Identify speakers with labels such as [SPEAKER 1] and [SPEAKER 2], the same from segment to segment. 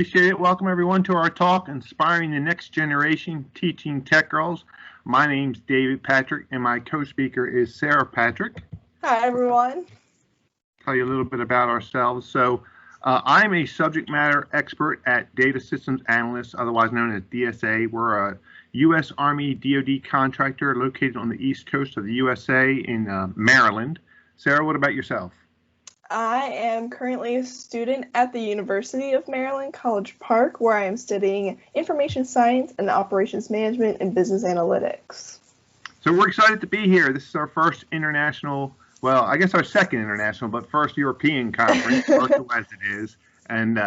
[SPEAKER 1] Appreciate it. Welcome everyone to our talk, Inspiring the Next Generation, Teaching Tech Girls. My name's David Patrick, and my co-speaker is Sarah Patrick.
[SPEAKER 2] Hi, everyone.
[SPEAKER 1] Tell you a little bit about ourselves. So I'm a subject matter expert at Data Systems Analyst, otherwise known as DSA. We're a U.S. Army DoD contractor located on the East Coast of the USA in Maryland. Sarah, what about yourself?
[SPEAKER 2] I am currently a student at the University of Maryland, College Park, where I am studying information science and operations management and business analytics.
[SPEAKER 1] So we're excited to be here. This is our first international, well, I guess our second international, but first European conference, virtual as it is. And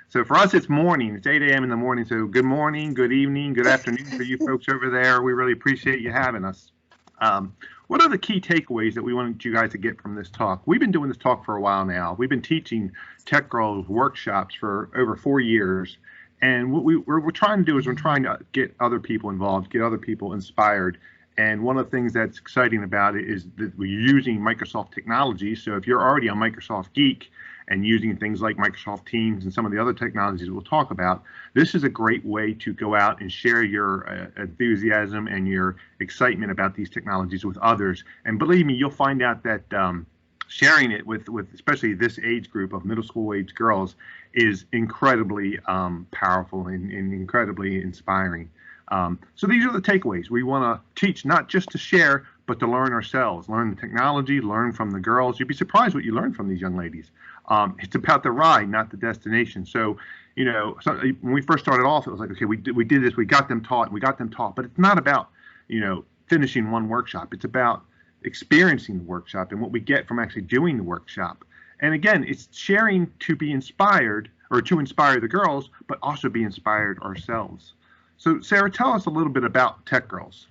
[SPEAKER 1] so for us, it's morning. It's 8 a.m. in the morning. So good morning, good evening, good afternoon for you folks over there. We really appreciate you having us. What are the key takeaways that we wanted you guys to get from this talk? We've been doing this talk for a while now. We've been teaching TechGirlz workshops for over 4 years. And what we're trying to do is we're trying to get other people involved, get other people inspired. And one of the things that's exciting about it is that we're using Microsoft technology. So if you're already a Microsoft geek and using things like Microsoft Teams and some of the other technologies we'll talk about, this is a great way to go out and share your enthusiasm and your excitement about these technologies with others. And believe me, you'll find out that sharing it with especially this age group of middle school age girls is incredibly powerful and incredibly inspiring. So these are the takeaways. We want to teach not just to share, but to learn ourselves, learn the technology, learn from the girls. You'd be surprised what you learn from these young ladies. It's about the ride, not the destination. So, you know, when we first started off, it was like, okay, we did this, we got them taught, but it's not about, you know, finishing one workshop. It's about experiencing the workshop and what we get from actually doing the workshop. And again, it's sharing to be inspired or to inspire the girls, but also be inspired ourselves. So, Sarah, tell us a little bit about TechGirlz.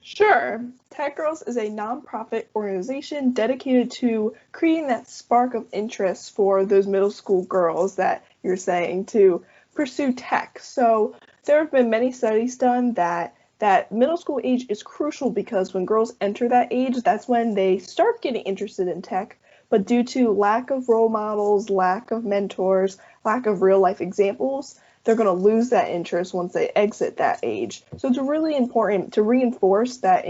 [SPEAKER 2] Sure. TechGirlz is a nonprofit organization dedicated to creating that spark of interest for those middle school girls that you're saying to pursue tech. So there have been many studies done that middle school age is crucial because when girls enter that age, that's when they start getting interested in tech. But due to lack of role models, lack of mentors, lack of real life examples, they're going to lose that interest once they exit that age. So it's really important to reinforce that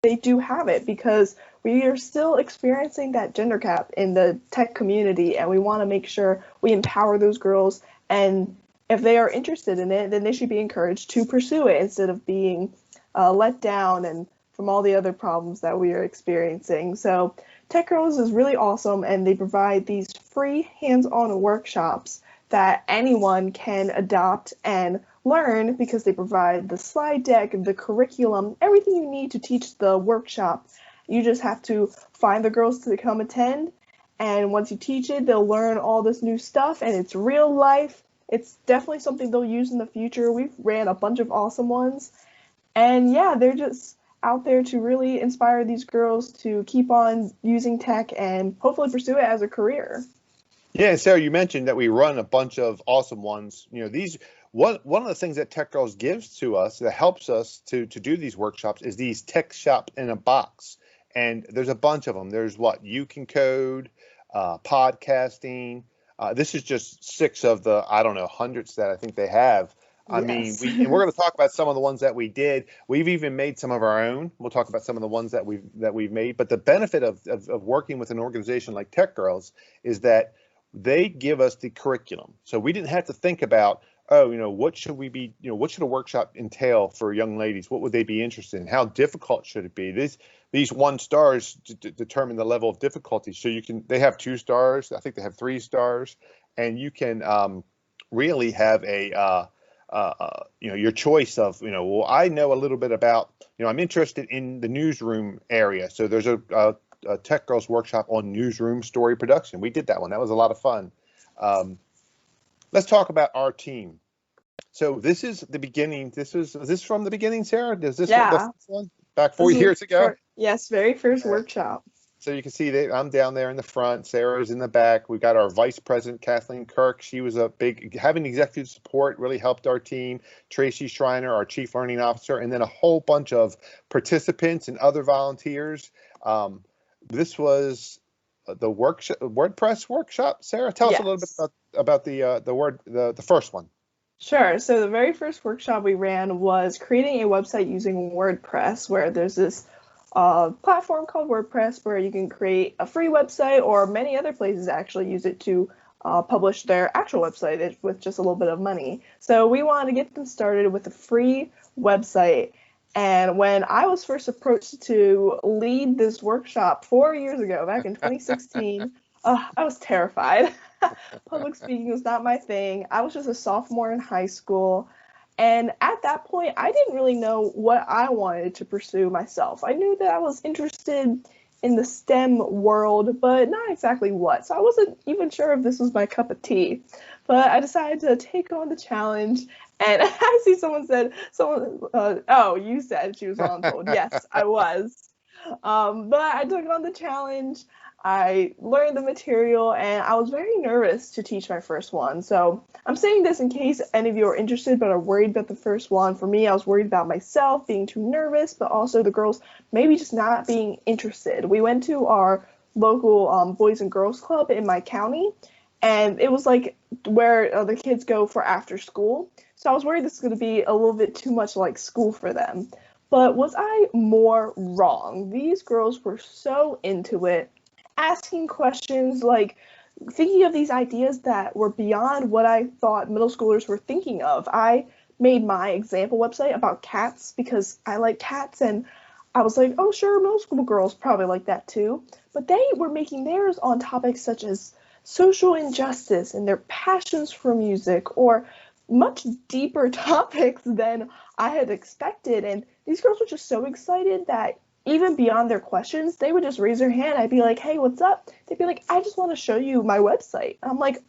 [SPEAKER 2] they do have it because we are still experiencing that gender gap in the tech community, and we want to make sure we empower those girls. And if they are interested in it, then they should be encouraged to pursue it instead of being let down and from all the other problems that we are experiencing. So TechGirlz is really awesome, and they provide these free hands-on workshops that anyone can adopt and learn because they provide the slide deck, the curriculum, everything you need to teach the workshop. You just have to find the girls to come attend, and once you teach it, they'll learn all this new stuff, and it's real life. It's definitely something they'll use in the future. We've ran a bunch of awesome ones, and yeah, they're just out there to really inspire these girls to keep on using tech and hopefully pursue it as a career.
[SPEAKER 3] Yeah, Sarah, you mentioned that we run a bunch of awesome ones. You know, these one of the things that TechGirlz gives to us that helps us to do these workshops is these tech shop in a box. And there's a bunch of them. There's what you can code, podcasting. This is just 6 of the, I don't know, hundreds that I think they have. I mean, and we're going to talk about some of the ones that we did. We've even made some of our own. We'll talk about some of the ones that we've made. But the benefit of working with an organization like TechGirlz is that they give us the curriculum. So we didn't have to think about, oh, you know, what should we be, you know, what should a workshop entail for young ladies? What would they be interested in? How difficult should it be? These 1 stars determine the level of difficulty. So they have 2 stars. I think they have 3 stars, and you can really have a, you know, your choice of, you know, well, I know a little bit about, you know, I'm interested in the newsroom area. So there's a TechGirlz workshop on newsroom story production. We did that one. That was a lot of fun. Let's talk about our team. So this is the beginning. Is this from the beginning, Sarah? Is this one back 4 years ago?
[SPEAKER 2] Yes, very first workshop.
[SPEAKER 3] So you can see I'm down there in the front. Sarah's in the back. We've got our vice president, Kathleen Kirk. She was having executive support really helped our team. Tracy Schreiner, our chief learning officer, and then a whole bunch of participants and other volunteers. This was WordPress workshop. Sarah, tell us a little bit
[SPEAKER 2] Yes.
[SPEAKER 3] about the first one.
[SPEAKER 2] Sure. So the very first workshop we ran was creating a website using WordPress, where there's this platform called WordPress where you can create a free website, or many other places actually use it to publish their actual website with just a little bit of money. So we wanted to get them started with a free website. And when I was first approached to lead this workshop 4 years ago, back in 2016, I was terrified. Public speaking was not my thing. I was just a sophomore in high school. And at that point, I didn't really know what I wanted to pursue myself. I knew that I was interested in the STEM world, but not exactly what. So I wasn't even sure if this was my cup of tea. But I decided to take on the challenge. And I see oh, you said she was voluntold. Yes, I was. But I took on the challenge. I learned the material, and I was very nervous to teach my first one. So I'm saying this in case any of you are interested but are worried about the first one. For me, I was worried about myself being too nervous, but also the girls maybe just not being interested. We went to our local Boys and Girls Club in my county, and it was like where the kids go for after school. So I was worried this was going to be a little bit too much like school for them. But was I more wrong? These girls were so into it, asking questions, like thinking of these ideas that were beyond what I thought middle schoolers were thinking of. I made my example website about cats because I like cats, and I was like, oh, sure, middle school girls probably like that too. But they were making theirs on topics such as social injustice and their passions for music, or much deeper topics than I had expected. And these girls were just so excited that even beyond their questions, they would just raise their hand. I'd be like, hey, what's up? They'd be like, I just want to show you my website. And I'm like,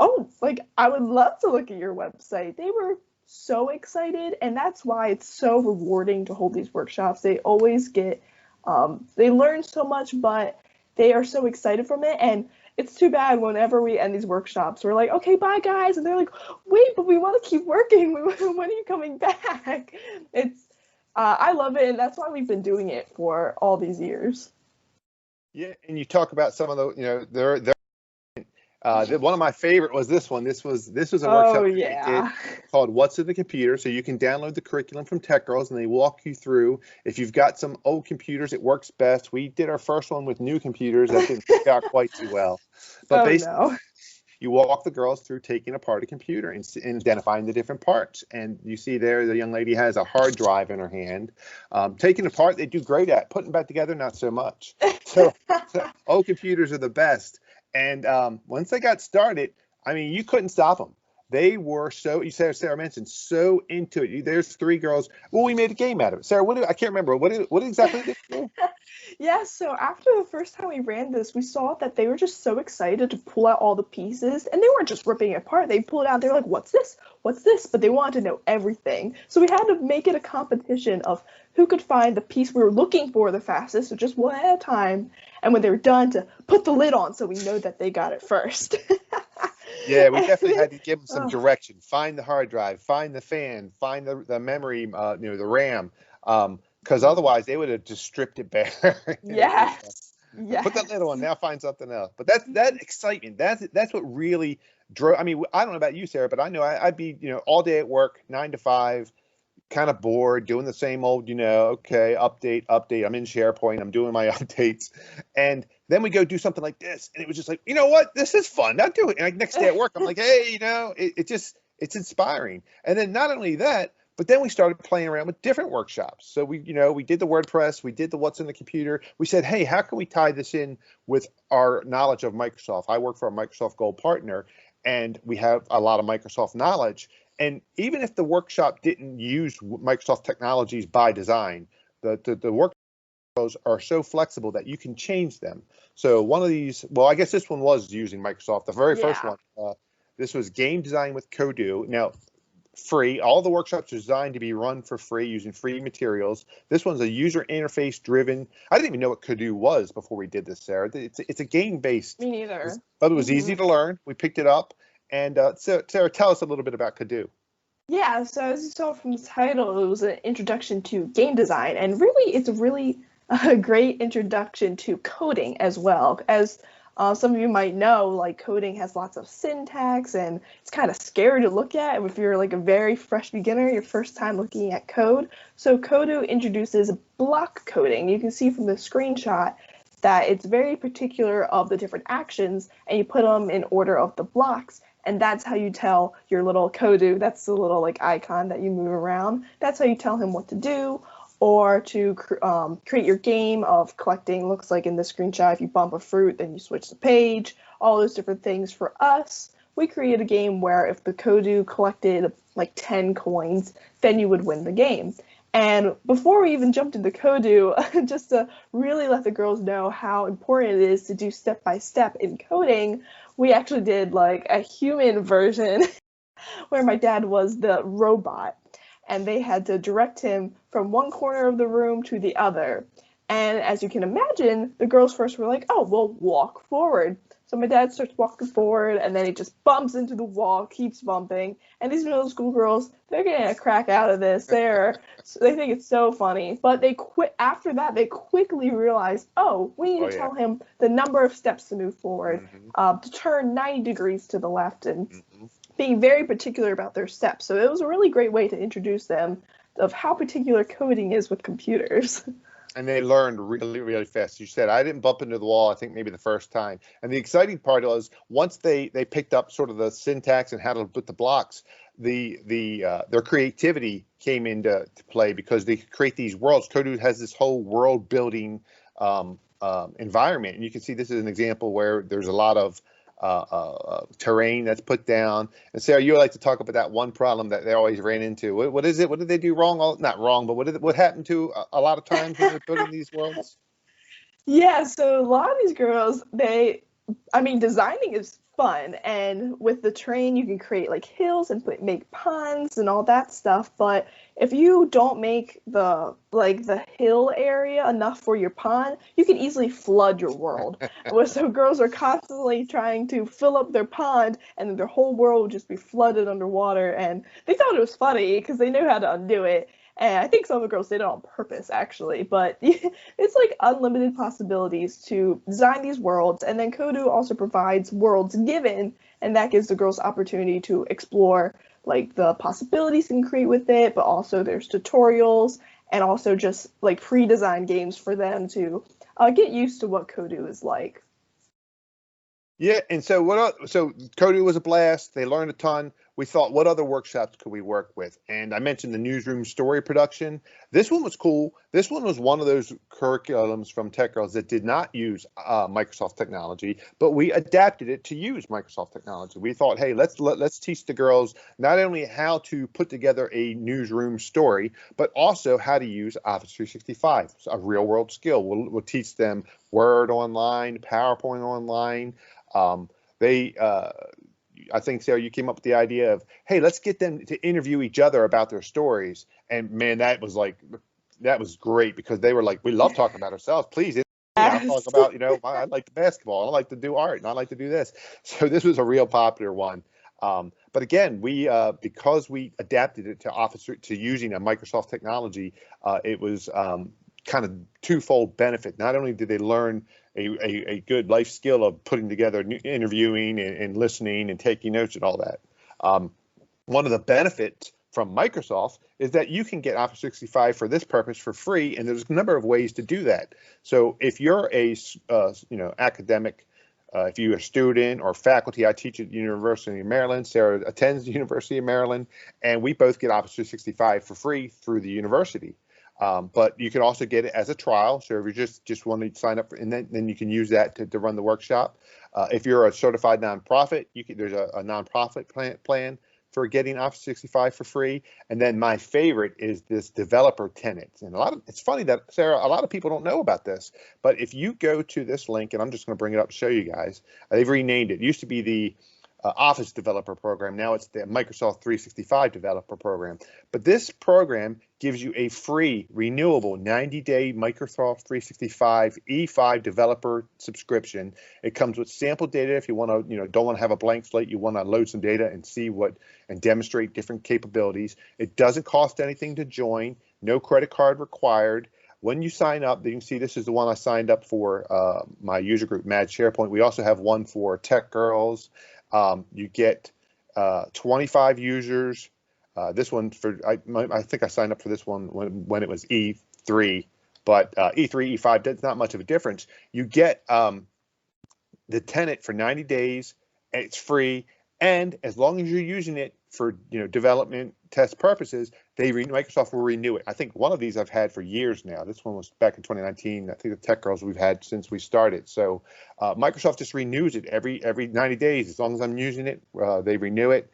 [SPEAKER 2] oh, like, I would love to look at your website. They were so excited, and that's why it's so rewarding to hold these workshops. They always they learn so much, but they are so excited from it. And it's too bad whenever we end these workshops, we're like, okay, bye, guys. And they're like, wait, but we want to keep working. When are you coming back? I love it, and that's why we've been doing it for all these years.
[SPEAKER 3] Yeah, and you talk about some of the, one of my favorite was this one. This was a workshop that we did called "What's in the Computer." So you can download the curriculum from TechGirlz, and they walk you through. If you've got some old computers, it works best. We did our first one with new computers. That didn't work out quite too well. But basically, you walk the girls through taking apart a computer and identifying the different parts. And you see there, the young lady has a hard drive in her hand. Taking apart, they do great at. Putting back together, not so much. So old computers are the best. And once they got started, I mean, you couldn't stop them. They were Sarah mentioned, so into it. There's three girls. Well, we made a game out of it. Sarah, I can't remember. What exactly did you do?
[SPEAKER 2] Yeah, so after the first time we ran this, we saw that they were just so excited to pull out all the pieces, and they weren't just ripping it apart. They pulled it out. They're like, what's this? What's this? But they wanted to know everything. So we had to make it a competition of who could find the piece we were looking for the fastest, so just one at a time. And when they were done, to put the lid on so we know that they got it first.
[SPEAKER 3] Yeah, we definitely had to give them some direction. Find the hard drive, find the fan, find the memory, the RAM, because otherwise they would have just stripped it bare.
[SPEAKER 2] Yes.
[SPEAKER 3] Put that lid on. Now find something else. But that excitement. That's what really drove. I mean, I don't know about you, Sarah, but I know I'd be all day at work, 9 to 5. Kind of bored, doing the same old, okay, update. I'm in SharePoint, I'm doing my updates. And then we go do something like this. And it was just like, you know what? This is fun. I'll do it. And next day at work, I'm like, hey, it's inspiring. And then not only that, but then we started playing around with different workshops. So we did the WordPress, we did the What's in the Computer. We said, hey, how can we tie this in with our knowledge of Microsoft? I work for a Microsoft Gold partner, and we have a lot of Microsoft knowledge. And even if the workshop didn't use Microsoft technologies by design, the workshops are so flexible that you can change them. So one of these, well, I guess this one was using Microsoft. The very first one, this was game design with Kodu. Now, free. All the workshops are designed to be run for free using free materials. This one's a user interface driven. I didn't even know what Kodu was before we did this, Sarah. It's a game based.
[SPEAKER 2] Me neither.
[SPEAKER 3] But it was easy to learn. We picked it up. And Sarah, tell us a little bit about Kodu. Yeah,
[SPEAKER 2] so as you saw from the title, it was an introduction to game design, and really, it's a really a great introduction to coding as well. As some of you might know, like coding has lots of syntax and it's kind of scary to look at if you're like a very fresh beginner, your first time looking at code. So Kodu introduces block coding. You can see from the screenshot that it's very particular of the different actions and you put them in order of the blocks. And that's how you tell your little Kodu, that's the little like icon that you move around. That's how you tell him what to do, or to create your game of collecting. Looks like in the screenshot, if you bump a fruit, then you switch the page, all those different things. For us, we create a game where if the Kodu collected like 10 coins, then you would win the game. And before we even jumped into Kodu, just to really let the girls know how important it is to do step-by-step in coding, we actually did like a human version where my dad was the robot and they had to direct him from one corner of the room to the other. And as you can imagine, the girls first were like, oh, well, walk forward. So my dad starts walking forward and then he just bumps into the wall, keeps bumping. And these middle school girls, they're getting a crack out of this. They think it's so funny. But they quit after that, they quickly realized, oh, we need to tell him the number of steps to move forward, to turn 90 degrees to the left, and being very particular about their steps. So it was a really great way to introduce them of how particular coding is with computers.
[SPEAKER 3] And they learned really, really fast. You said, I didn't bump into the wall, I think maybe the first time. And the exciting part was once they picked up sort of the syntax and how to put the blocks, their creativity came into play because they create these worlds. Kodu has this whole world building environment. And you can see this is an example where there's a lot of terrain that's put down. And Sarah, you like to talk about that one problem that they always ran into. What is it? What did they do wrong? Not wrong, but what happened to a lot of times when they're building these worlds?
[SPEAKER 2] Yeah, so a lot of these girls, designing is fun, and with the terrain you can create like hills and make ponds and all that stuff, but if you don't make the hill area enough for your pond, you can easily flood your world. So girls are constantly trying to fill up their pond and their whole world would just be flooded underwater, and they thought it was funny because they knew how to undo it. And I think some of the girls did it on purpose, actually. But it's like unlimited possibilities to design these worlds. And then Kodu also provides worlds given, and that gives the girls opportunity to explore like the possibilities you can create with it. But also there's tutorials and also just like pre-designed games for them to get used to what Kodu is like.
[SPEAKER 3] Yeah, and so Kodu was a blast. They learned a ton. We thought, what other workshops could we work with? And I mentioned the newsroom story production. This one was cool. This one was one of those curriculums from TechGirlz that did not use Microsoft technology, but we adapted it to use Microsoft technology. We thought, hey, let's teach the girls not only how to put together a newsroom story, but also how to use Office 365, it's a real world skill. We'll teach them Word online, PowerPoint online. I think, Sarah, you came up with the idea of, hey, let's get them to interview each other about their stories. And man, that was great because they were like, we love talking about ourselves. Please, I'll talk about, I like the basketball, I like to do art, and I like to do this. So this was a real popular one. But again, because we adapted it to using a Microsoft technology, it was kind of twofold benefit. Not only did they learn a good life skill of putting together interviewing and listening and taking notes and all that. One of the benefits from Microsoft is that you can get Office 365 for this purpose for free, and there's a number of ways to do that. So if you're a academic, if you're a student or faculty, I teach at the University of Maryland. Sarah attends the University of Maryland, and we both get Office 365 for free through the university. But you can also get it as a trial. So if you just want to sign up, and then you can use that to run the workshop. If you're a certified nonprofit, there's a nonprofit plan for getting Office 365 for free. And then my favorite is this developer tenants. And it's funny that, Sarah, a lot of people don't know about this, but if you go to this link, and I'm just going to bring it up to show you guys, they've renamed it. It used to be the Office Developer Program. Now it's the Microsoft 365 Developer Program. But this program gives you a free, renewable 90-day Microsoft 365 E5 developer subscription. It comes with sample data if you want to, don't want to have a blank slate. You want to load some data and see and demonstrate different capabilities. It doesn't cost anything to join. No credit card required. When you sign up, you can see this is the one I signed up for my user group, Mad SharePoint. We also have one for TechGirlz. You get 25 users. This one I think I signed up for this one when it was E3, but E3, E5, that's not much of a difference. You get the tenant for 90 days. It's free, and as long as you're using it for development test purposes, Microsoft will renew it. I think one of these I've had for years now. This one was back in 2019. I think the TechGirlz we've had since we started. So Microsoft just renews it every 90 days. As long as I'm using it, they renew it.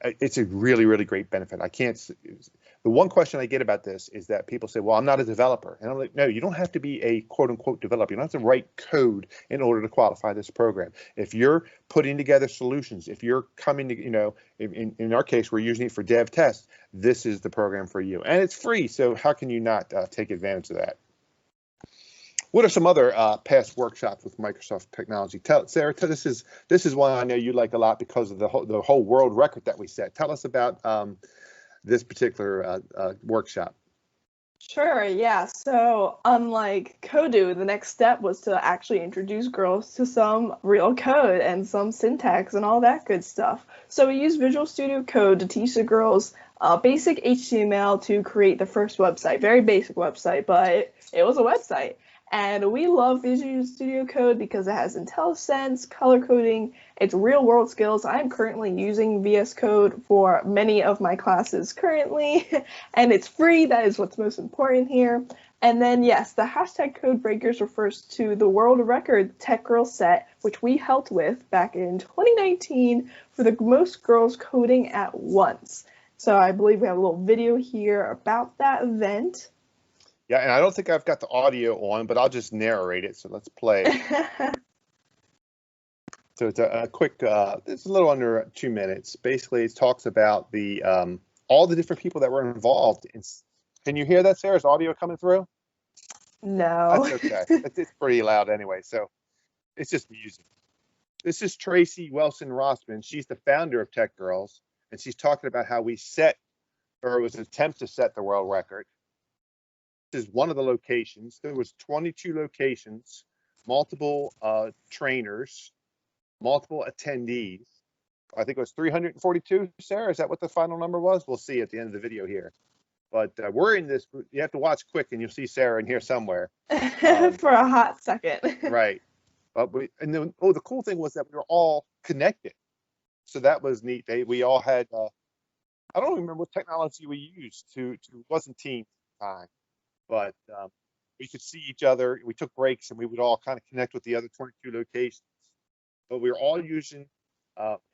[SPEAKER 3] It's a really, really great benefit. The one question I get about this is that people say, well, I'm not a developer. And I'm like, no, you don't have to be a quote unquote developer. You don't have to write code in order to qualify this program. If you're putting together solutions, if you're coming to, in our case, we're using it for dev tests, this is the program for you. And it's free. So how can you not take advantage of that? What are some other past workshops with Microsoft technology? Sarah, this is one I know you like a lot because of the whole world record that we set. Tell us about this particular workshop.
[SPEAKER 2] Sure, yeah. So unlike Kodu, the next step was to actually introduce girls to some real code and some syntax and all that good stuff. So we used Visual Studio Code to teach the girls basic HTML to create the first website. Very basic website, but it was a website. And we love Visual Studio Code because it has IntelliSense, color coding, it's real world skills. I'm currently using VS Code for many of my classes currently, and it's free. That is what's most important here. And then, yes, the hashtag CODEBREAKERS refers to the world record TechGirlz set, which we helped with back in 2019 for the most girls coding at once. So I believe we have a little video here about that event.
[SPEAKER 3] Yeah, and I don't think I've got the audio on, but I'll just narrate it. So let's play. So it's a quick, it's a little under 2 minutes. Basically, it talks about the all the different people that were involved. Can you hear that, Sarah? Is audio coming through?
[SPEAKER 2] No.
[SPEAKER 3] That's okay. It's pretty loud anyway, so it's just music. This is Tracy Wilson-Rossman. She's the founder of TechGirlz, and she's talking about how we set, or it was an attempt to set the world record. This is one of the locations. There was 22 locations, multiple trainers, multiple attendees. I think it was 342, Sarah. Is that what the final number was? We'll see at the end of the video here. But we're in this. You have to watch quick, and you'll see Sarah in here somewhere.
[SPEAKER 2] For a hot second.
[SPEAKER 3] Right. But the cool thing was that we were all connected. So that was neat. We all had. I don't remember what technology we used to wasn't Teams at the time. But we could see each other. We took breaks, and we would all kind of connect with the other 22 locations. But we were all using,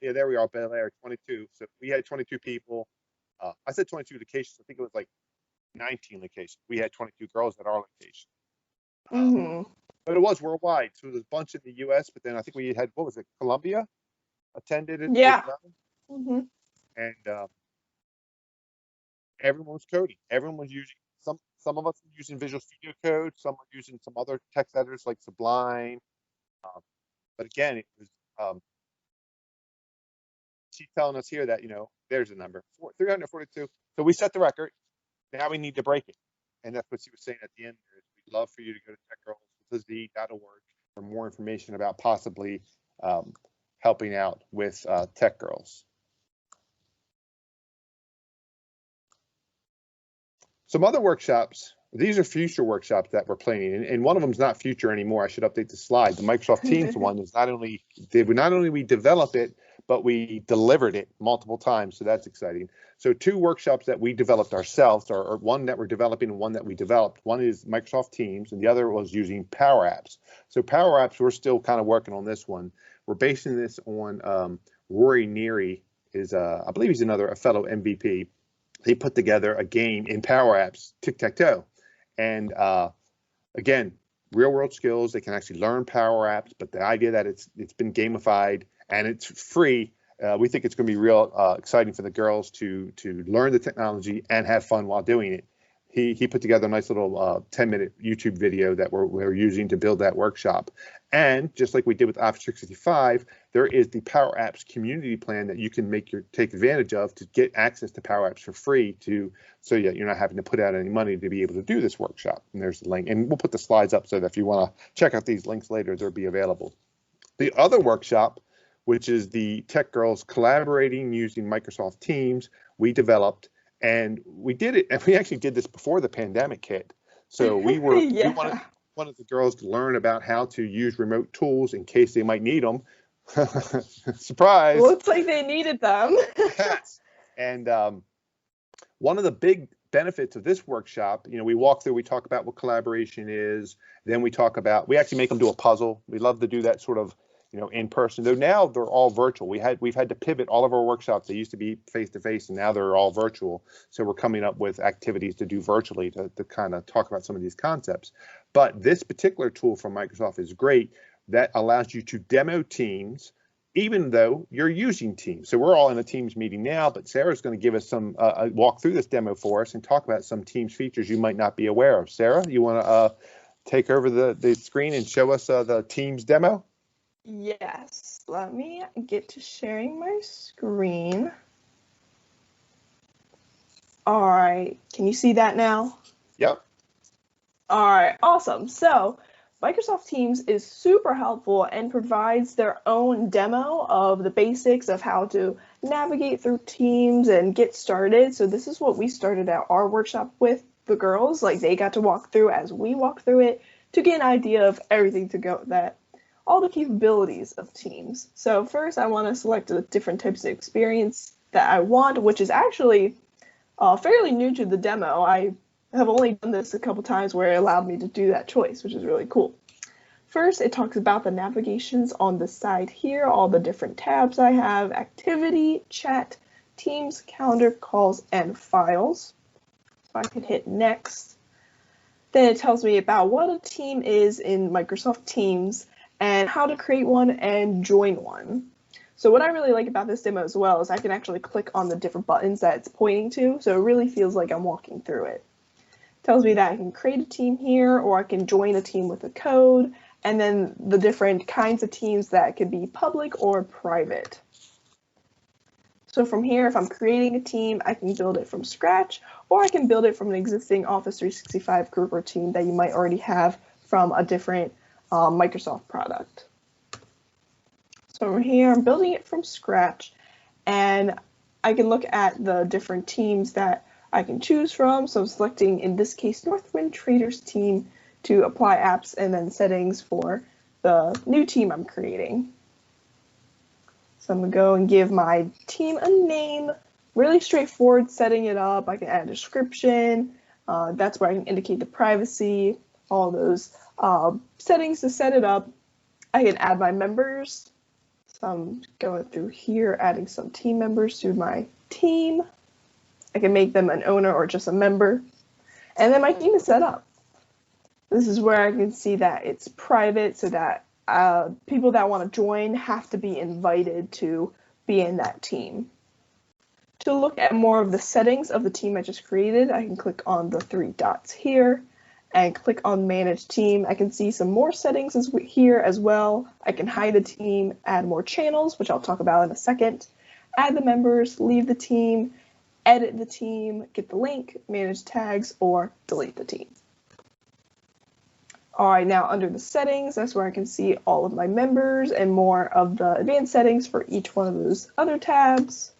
[SPEAKER 3] there we are, Bel Air, 22. So we had 22 people. I said 22 locations. I think it was like 19 locations. We had 22 girls at our location. But it was worldwide. So there was a bunch in the U.S., but then I think we had, what was it, Colombia attended it?
[SPEAKER 2] Yeah.
[SPEAKER 3] And everyone was coding. Everyone was using some of us were using Visual Studio Code, some were using some other text editors like Sublime. But again, it was she's telling us here that there's a number 342. So we set the record. Now we need to break it, and that's what she was saying at the end. We'd love for you to go to techgirlz.org for more information about possibly helping out with TechGirlz. Some other workshops, these are future workshops that we're planning, and one of them is not future anymore. I should update the slide. The Microsoft Teams one is not only we develop it, but we delivered it multiple times, so that's exciting. So 2 workshops that we developed ourselves, or one that we're developing and one that we developed. One is Microsoft Teams, and the other was using Power Apps. So Power Apps, we're still kind of working on this one. We're basing this on Rory Neary, I believe he's a fellow MVP. They put together a game in Power Apps, tic-tac-toe. And again, real world skills. They can actually learn Power Apps, but the idea that it's been gamified and it's free, we think it's going to be real exciting for the girls to learn the technology and have fun while doing it. he put together a nice little 10-minute YouTube video that we're using to build that workshop. And just like we did with Office 365, there is the Power Apps community plan that you can take advantage of to get access to Power Apps for free, so you're not having to put out any money to be able to do this workshop. And there's the link, and we'll put the slides up so that if you want to check out these links later, they'll be available. The other workshop, which is the TechGirlz collaborating using Microsoft Teams, we developed, and we did it, and we actually did this before the pandemic hit. So we wanted the girls to learn about how to use remote tools in case they might need them. Surprise!
[SPEAKER 2] Looks like they needed them.
[SPEAKER 3] Yes. And one of the big benefits of this workshop, we walk through, we talk about what collaboration is, then we actually make them do a puzzle. We love to do that sort of, in person. Though now they're all virtual. We've had to pivot all of our workshops. They used to be face to face, and now they're all virtual. So we're coming up with activities to do virtually to kind of talk about some of these concepts. But this particular tool from Microsoft is great. That allows you to demo Teams, even though you're using Teams. So we're all in a Teams meeting now, but Sarah's going to give us some walk through this demo for us and talk about some Teams features you might not be aware of. Sarah, you want to take over the screen and show us the Teams demo?
[SPEAKER 2] Yes, let me get to sharing my screen. All right, can you see that now?
[SPEAKER 3] Yep.
[SPEAKER 2] All right, awesome. So Microsoft Teams is super helpful and provides their own demo of the basics of how to navigate through Teams and get started. So this is what we started out our workshop with the girls. Like, they got to walk through as we walk through it to get an idea of everything to go that all the capabilities of Teams. So first I want to select the different types of experience that I want, which is actually fairly new to the demo. I have only done this a couple times where it allowed me to do that choice, which is really cool. First, it talks about the navigations on the side here, all the different tabs I have: activity, chat, Teams, calendar, calls, and files. So I can hit next. Then it tells me about what a team is in Microsoft Teams and how to create one and join one. So what I really like about this demo as well is I can actually click on the different buttons that it's pointing to, so it really feels like I'm walking through it. Tells me that I can create a team here, or I can join a team with a code, and then the different kinds of teams that could be public or private. So from here, if I'm creating a team, I can build it from scratch, or I can build it from an existing Office 365 group or team that you might already have from a different Microsoft product. So from here, I'm building it from scratch, and I can look at the different teams that I can choose from. So I'm selecting, in this case, Northwind Traders team to apply apps and then settings for the new team I'm creating. So I'm gonna go and give my team a name. Really straightforward setting it up. I can add a description. That's where I can indicate the privacy, all those settings to set it up. I can add my members. So I'm going through here, adding some team members to my team. I can make them an owner or just a member. And then my team is set up. This is where I can see that it's private, so that people that want to join have to be invited to be in that team. To look at more of the settings of the team I just created, I can click on the three dots here and click on Manage Team. I can see some more settings here as well. I can hide the team, add more channels, which I'll talk about in a second, add the members, leave the team, edit the team, get the link, manage tags, or delete the team. All right, now under the settings, that's where I can see all of my members and more of the advanced settings for each one of those other tabs.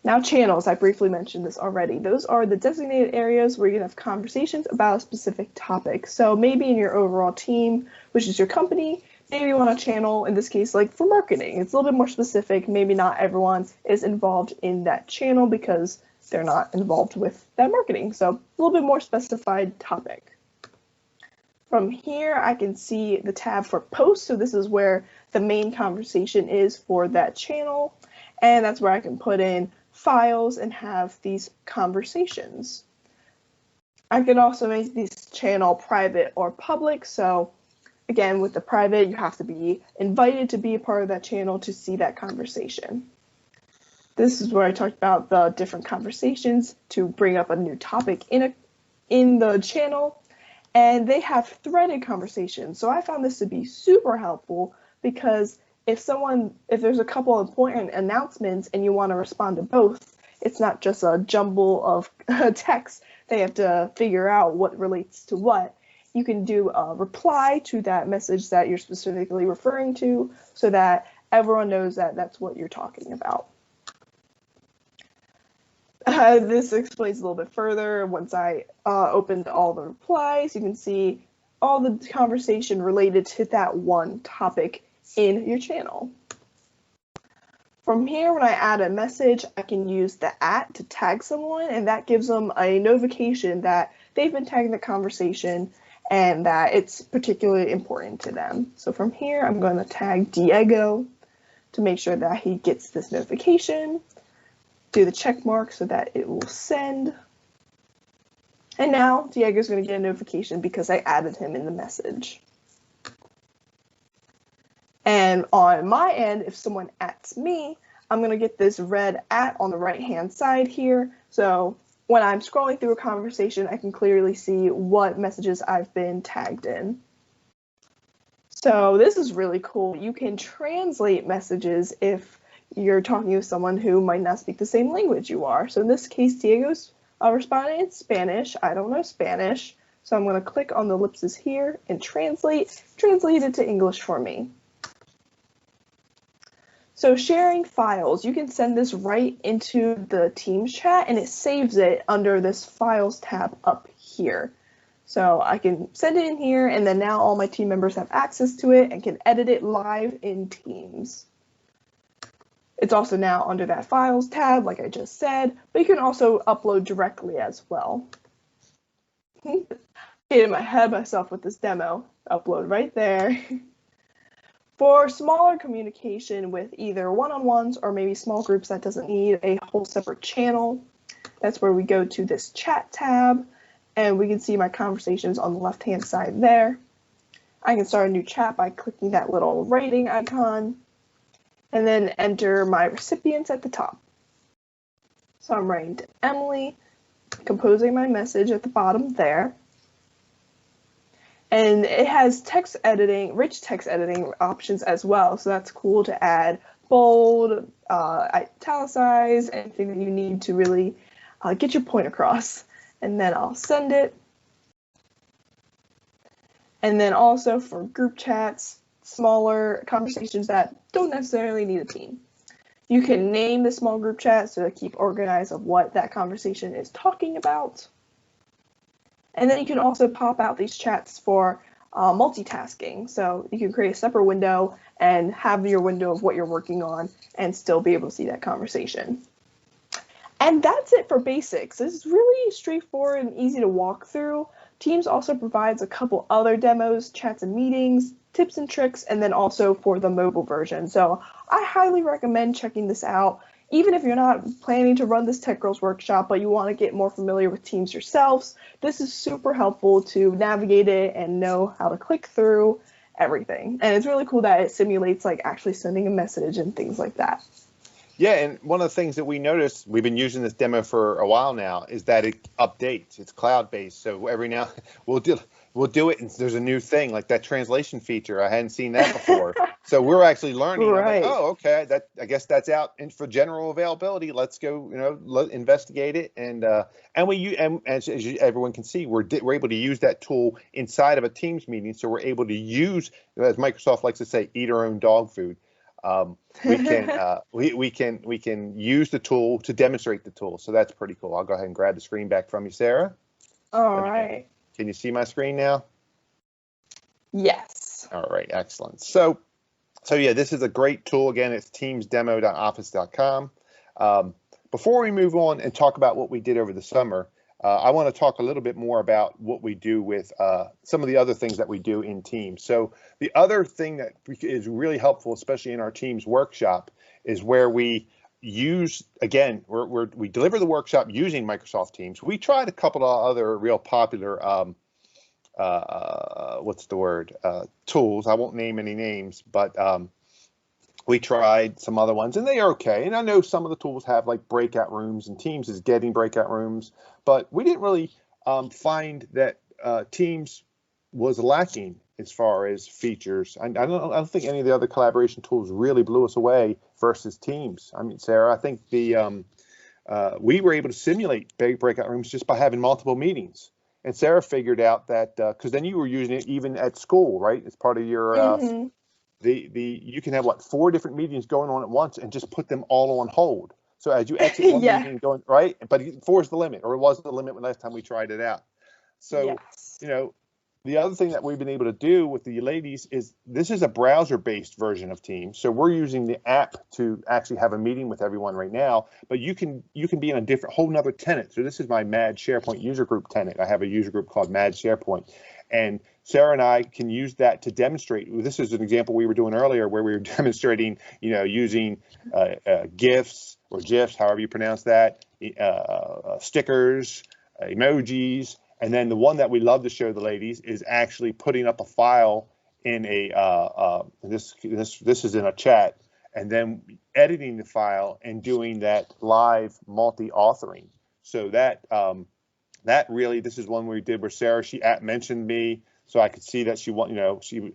[SPEAKER 2] Now channels, I briefly mentioned this already. Those are the designated areas where you can have conversations about a specific topic. So maybe in your overall team, which is your company, maybe you want a channel, in this case, like for marketing. It's a little bit more specific. Maybe not everyone is involved in that channel because they're not involved with that marketing. So a little bit more specified topic. From here, I can see the tab for posts. So this is where the main conversation is for that channel. And that's where I can put in files and have these conversations. I can also make this channel private or public. So again, with the private, you have to be invited to be a part of that channel to see that conversation. This is where I talked about the different conversations to bring up a new topic in the channel, and they have threaded conversations. So I found this to be super helpful because if there's a couple of important announcements and you want to respond to both, it's not just a jumble of text. They have to figure out what relates to what. You can do a reply to that message that you're specifically referring to so that everyone knows that that's what you're talking about. This explains a little bit further. Once I opened all the replies, you can see all the conversation related to that one topic in your channel. From here, when I add a message, I can use the @ to tag someone, and that gives them a notification that they've been tagging the conversation and that it's particularly important to them. So from here, I'm going to tag Diego to make sure that he gets this notification. Do the check mark so that it will send. And now Diego's going to get a notification because I added him in the message. And on my end, if someone @ me, I'm going to get this red @ on the right-hand side here. So when I'm scrolling through a conversation, I can clearly see what messages I've been tagged in. So this is really cool. You can translate messages if you're talking to someone who might not speak the same language you are. So in this case, Diego's responding in Spanish. I don't know Spanish. So I'm going to click on the ellipses here and translate it to English for me. So sharing files, you can send this right into the Teams chat and it saves it under this Files tab up here. So I can send it in here and then now all my team members have access to it and can edit it live in Teams. It's also now under that Files tab, like I just said, but you can also upload directly as well. Getting ahead of myself with this demo. Upload right there. For smaller communication with either one-on-ones or maybe small groups that doesn't need a whole separate channel, that's where we go to this chat tab, and we can see my conversations on the left-hand side there. I can start a new chat by clicking that little writing icon, and then enter my recipients at the top. So I'm writing to Emily, composing my message at the bottom there. And it has text editing, rich text editing options as well. So that's cool to add bold, italicize, anything that you need to really get your point across. And then I'll send it. And then also for group chats, smaller conversations that don't necessarily need a team. You can name the small group chat so to keep organized of what that conversation is talking about. And then you can also pop out these chats for multitasking. So you can create a separate window and have your window of what you're working on and still be able to see that conversation. And that's it for basics. This is really straightforward and easy to walk through. Teams also provides a couple other demos, chats and meetings, tips and tricks, and then also for the mobile version. So I highly recommend checking this out. Even if you're not planning to run this TechGirlz workshop, but you want to get more familiar with Teams yourselves, this is super helpful to navigate it and know how to click through everything. And it's really cool that it simulates like actually sending a message and things like that.
[SPEAKER 3] Yeah, and one of the things that we noticed, we've been using this demo for a while now, is that it updates. It's cloud-based, so every now we'll do it, and there's a new thing like that translation feature. I hadn't seen that before, so we're actually learning.
[SPEAKER 2] Right.
[SPEAKER 3] Like, oh, okay, I guess that's out for general availability. Let's go, investigate it, and as everyone can see, we're able to use that tool inside of a Teams meeting, so we're able to use, as Microsoft likes to say, eat our own dog food. We can use the tool to demonstrate the tool, so that's pretty cool. I'll go ahead and grab the screen back from you, Sarah.
[SPEAKER 2] All right.
[SPEAKER 3] Can you see my screen now?
[SPEAKER 2] Yes.
[SPEAKER 3] All right, excellent. So yeah, this is a great tool. Again, it's teamsdemo.office.com. Before we move on and talk about what we did over the summer, I want to talk a little bit more about what we do with some of the other things that we do in Teams. So the other thing that is really helpful, especially in our Teams workshop, is where we use, again, we deliver the workshop using Microsoft Teams. We tried a couple of other real popular, tools. I won't name any names, but we tried some other ones, and they are okay. And I know some of the tools have like breakout rooms, and Teams is getting breakout rooms, but we didn't really find that Teams was lacking as far as features. I don't think any of the other collaboration tools really blew us away versus Teams. I mean, Sarah, I think we were able to simulate big breakout rooms just by having multiple meetings. And Sarah figured out that because then you were using it even at school, right? As part of your you can have what 4 different meetings going on at once and just put them all on hold. So as you exit one
[SPEAKER 2] Yeah.
[SPEAKER 3] meeting, going right, but 4 is the limit, or it was the limit when last time we tried it out. So
[SPEAKER 2] Yes.
[SPEAKER 3] you know, the other thing that we've been able to do with the ladies is this is a browser-based version of Teams. So we're using the app to actually have a meeting with everyone right now, but you can be in a different whole nother tenant. So this is my Mad SharePoint user group tenant. I have a user group called Mad SharePoint, and Sarah and I can use that to demonstrate. This is an example we were doing earlier where we were demonstrating, using GIFs or GIFs, however you pronounce that, stickers, emojis. And then the one that we love to show the ladies is actually putting up a file in this is in a chat, and then editing the file and doing that live multi-authoring. So that really, this is one we did where Sarah, she mentioned me, so I could see that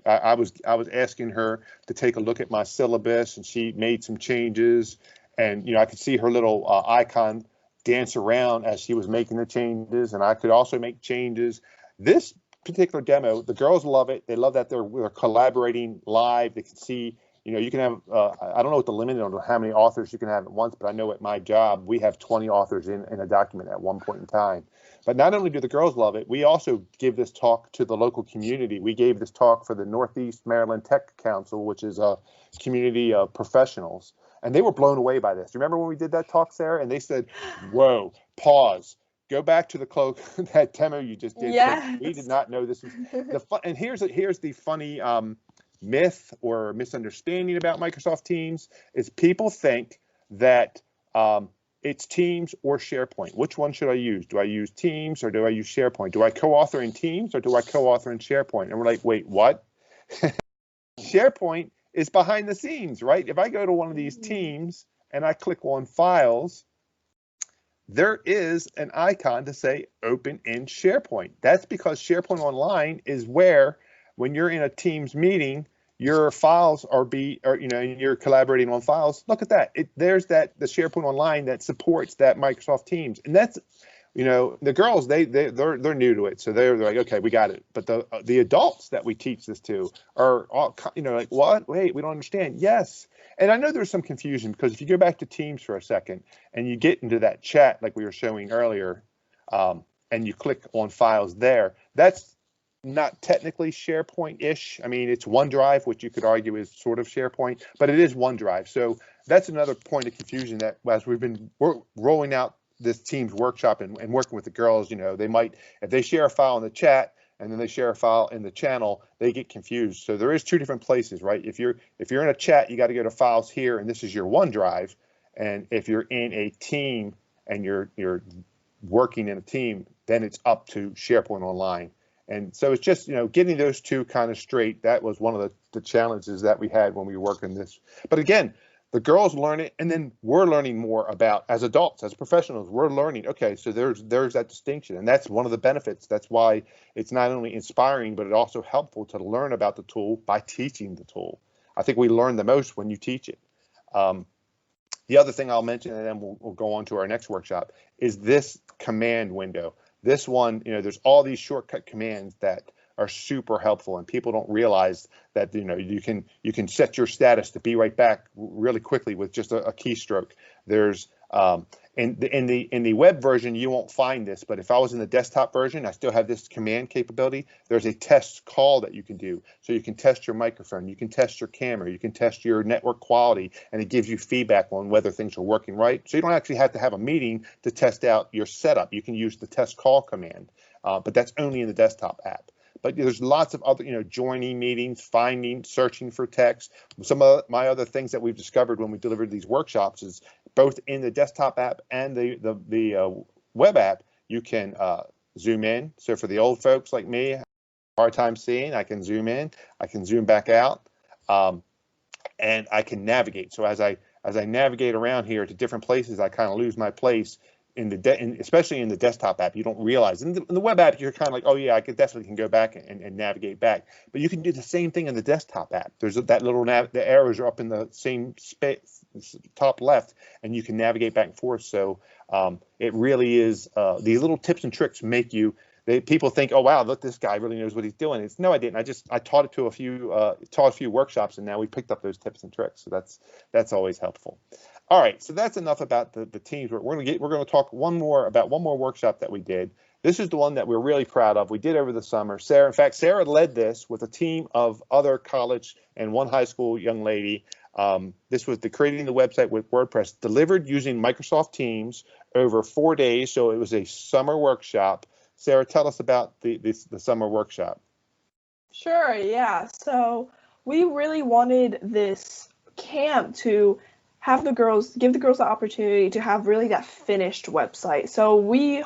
[SPEAKER 3] I was asking her to take a look at my syllabus, and she made some changes, and I could see her little icon dance around as she was making the changes, and I could also make changes. This particular demo, the girls love it. They love that we're collaborating live. They can see, you can have, I don't know what the limit on how many authors you can have at once, but I know at my job, we have 20 authors in a document at one point in time. But not only do the girls love it, we also give this talk to the local community. We gave this talk for the Northeast Maryland Tech Council, which is a community of professionals. And they were blown away by this. Remember when we did that talk, Sarah? And they said, whoa, pause, go back to that demo you just did.
[SPEAKER 2] Yes.
[SPEAKER 3] We did not know this was the fun. And here's the funny myth or misunderstanding about Microsoft Teams is people think that it's Teams or SharePoint. Which one should I use? Do I use Teams or do I use SharePoint? Do I co-author in Teams or do I co-author in SharePoint? And we're like, wait, what? SharePoint is behind the scenes, right? If I go to one of these teams and I click on files, there is an icon to say open in SharePoint. That's because SharePoint Online is where, when you're in a Teams meeting, your files and you're collaborating on files. Look at that. There's the SharePoint Online that supports that Microsoft Teams. And that's, the girls, they're new to it, so they're like, okay, we got it. But the adults that we teach this to are all, like, what? Wait, we don't understand. Yes, and I know there's some confusion because if you go back to Teams for a second and you get into that chat like we were showing earlier, and you click on files there, that's not technically SharePoint-ish. I mean, it's OneDrive, which you could argue is sort of SharePoint, but it is OneDrive. So that's another point of confusion that as we're rolling out this Teams workshop and working with the girls, they might, if they share a file in the chat and then they share a file in the channel, they get confused. So there is 2 different places, right? If you're in a chat, you got to go to files here, and this is your OneDrive. And if you're in a team and you're working in a team, then it's up to SharePoint Online. And so it's just, getting those 2 kind of straight. That was one of the challenges that we had when we were working this. But again, the girls learn it, and then we're learning more about, as adults, as professionals, we're learning, okay, so there's that distinction, and that's one of the benefits. That's why it's not only inspiring, but it's also helpful to learn about the tool by teaching the tool. I think we learn the most when you teach it. The other thing I'll mention, and then we'll go on to our next workshop, is this command window. This one, there's all these shortcut commands that are super helpful, and people don't realize that you can set your status to be right back really quickly with just a keystroke. There's in the web version you won't find this, but if I was in the desktop version, I still have this command capability. There's a test call that you can do, so you can test your microphone, you can test your camera, you can test your network quality, and it gives you feedback on whether things are working right. So you don't actually have to have a meeting to test out your setup. You can use the test call command, but that's only in the desktop app. But there's lots of other, joining meetings, finding, searching for text. Some of my other things that we've discovered when we delivered these workshops is both in the desktop app and the web app, you can zoom in. So for the old folks like me, hard time seeing, I can zoom in, I can zoom back out. and I can navigate. So as I navigate around here to different places, I kind of lose my place in the especially in the desktop app. You don't realize in the web app you're kind of like, oh yeah, I could definitely can go back and navigate back. But you can do the same thing in the desktop app. There's that little the arrows are up in the same space, top left, and you can navigate back and forth. So it really is these little tips and tricks make you. People think, oh wow, look, this guy really knows what he's doing. It's no, I didn't. I taught it to a few workshops, and now we picked up those tips and tricks. So that's always helpful. All right, so that's enough about the teams. We're going to talk one more workshop that we did. This is the one that we're really proud of. We did over the summer. Sarah led this with a team of other college and one high school young lady. This was the creating the website with WordPress, delivered using Microsoft Teams over 4 days. So it was a summer workshop. Sarah, tell us about the summer workshop.
[SPEAKER 2] Sure, yeah. So we really wanted this camp to give the girls the opportunity to have really that finished website. So we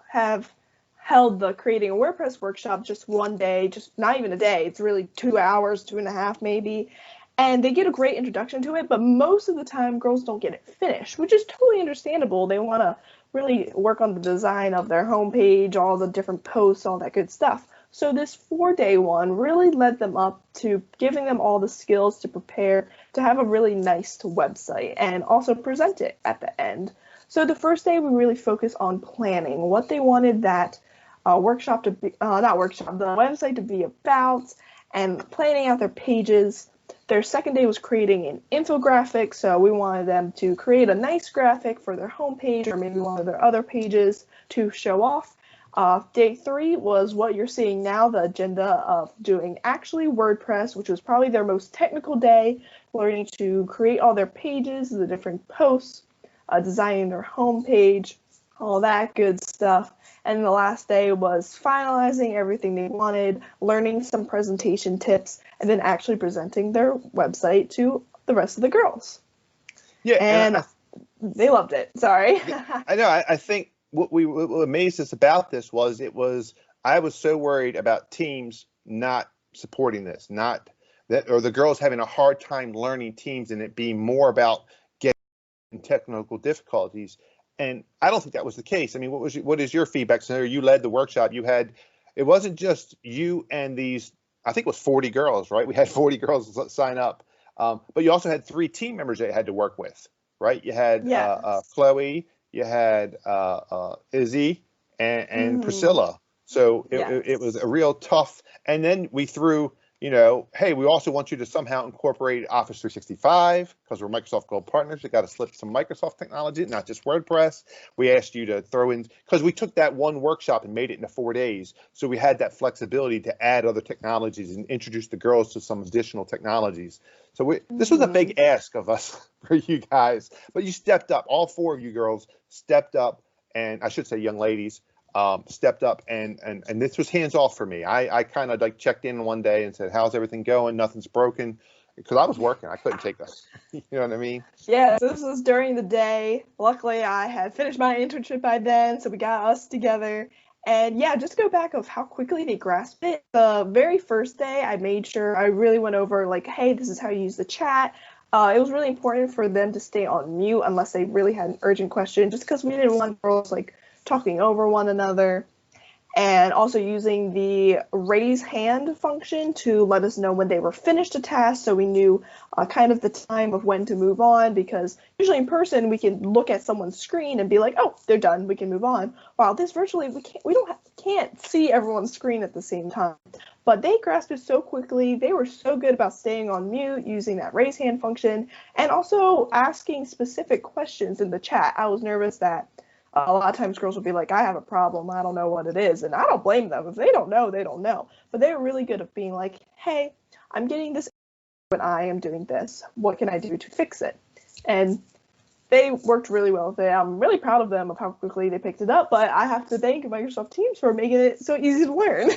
[SPEAKER 2] have held the creating a WordPress workshop just one day, just not even a day. It's really 2 hours, 2.5 maybe. And they get a great introduction to it, but most of the time girls don't get it finished, which is totally understandable. They want to really work on the design of their homepage, all the different posts, all that good stuff. So this 4-day one really led them up to giving them all the skills to prepare to have a really nice website and also present it at the end. So the first day we really focused on planning, what they wanted that the website to be about, and planning out their pages. Their second day was creating an infographic, so we wanted them to create a nice graphic for their homepage or maybe one of their other pages to show off. Day 3 was what you're seeing now, the agenda of doing actually WordPress, which was probably their most technical day, learning to create all their pages, the different posts, designing their homepage, all that good stuff. And the last day was finalizing everything they wanted, learning some presentation tips, and then actually presenting their website to the rest of the girls.
[SPEAKER 3] Yeah,
[SPEAKER 2] and they loved it. Sorry.
[SPEAKER 3] I know. I think what amazed us about this was I was so worried about teams not supporting this, or the girls having a hard time learning Teams and it being more about getting technical difficulties. And I don't think that was the case. I mean, what is your feedback? So you led the workshop. It wasn't just you and these, I think it was 40 girls, right? We had 40 girls sign up, but you also had 3 team members that you had to work with, right? You had Chloe, you had Izzy, and Priscilla. So it was a real tough. And then we threw, hey, we also want you to somehow incorporate Office 365 because we're Microsoft Gold partners. We got to slip some Microsoft technology, not just WordPress. We asked you to throw in, because we took that one workshop and made it into 4 days. So we had that flexibility to add other technologies and introduce the girls to some additional technologies. So this was a big ask of us for you guys, but you stepped up. All 4 of you girls stepped up, and I should say young ladies, stepped up, and this was hands off for me. I kind of like checked in one day and said, how's everything going? Nothing's broken, because I was working. I couldn't take this. You know what I mean?
[SPEAKER 2] Yeah, so this was during the day. Luckily, I had finished my internship by then, so we got us together. And yeah, just to go back of how quickly they grasped it. The very first day, I made sure I really went over like, hey, this is how you use the chat. It was really important for them to stay on mute unless they really had an urgent question, just because we didn't want girls like talking over one another, and also using the raise hand function to let us know when they were finished a task, so we knew kind of the time of when to move on, because usually in person we can look at someone's screen and be like, oh, they're done, we can move on. While this virtually we can't see everyone's screen at the same time. But they grasped it so quickly. They were so good about staying on mute, using that raise hand function, and also asking specific questions in the chat. I was nervous that a lot of times girls will be like, I have a problem, I don't know what it is, and I don't blame them. If they don't know, they don't know. But they're really good at being like, hey, I'm getting this when I am doing this. What can I do to fix it? And they worked really well with it. I'm really proud of them of how quickly they picked it up, but I have to thank Microsoft Teams for making it so easy to learn.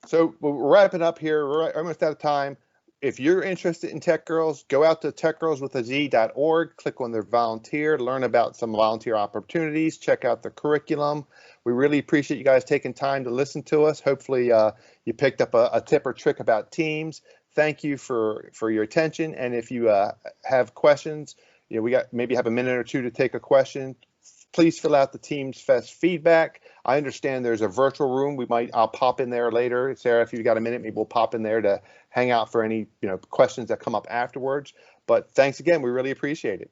[SPEAKER 3] So we're wrapping up here. We're almost out of time. If you're interested in TechGirlz, go out to techgirlswithaz.org, click on their volunteer, learn about some volunteer opportunities, check out the curriculum. We really appreciate you guys taking time to listen to us. Hopefully you picked up a tip or trick about Teams. thank you for your attention. And if you have questions, we maybe have a minute or two to take a question. Please fill out the Teams Fest feedback. I understand there's a virtual room. I'll pop in there later. Sarah, if you've got a minute, maybe we'll pop in there to hang out for any questions that come up afterwards. But thanks again. We really appreciate it.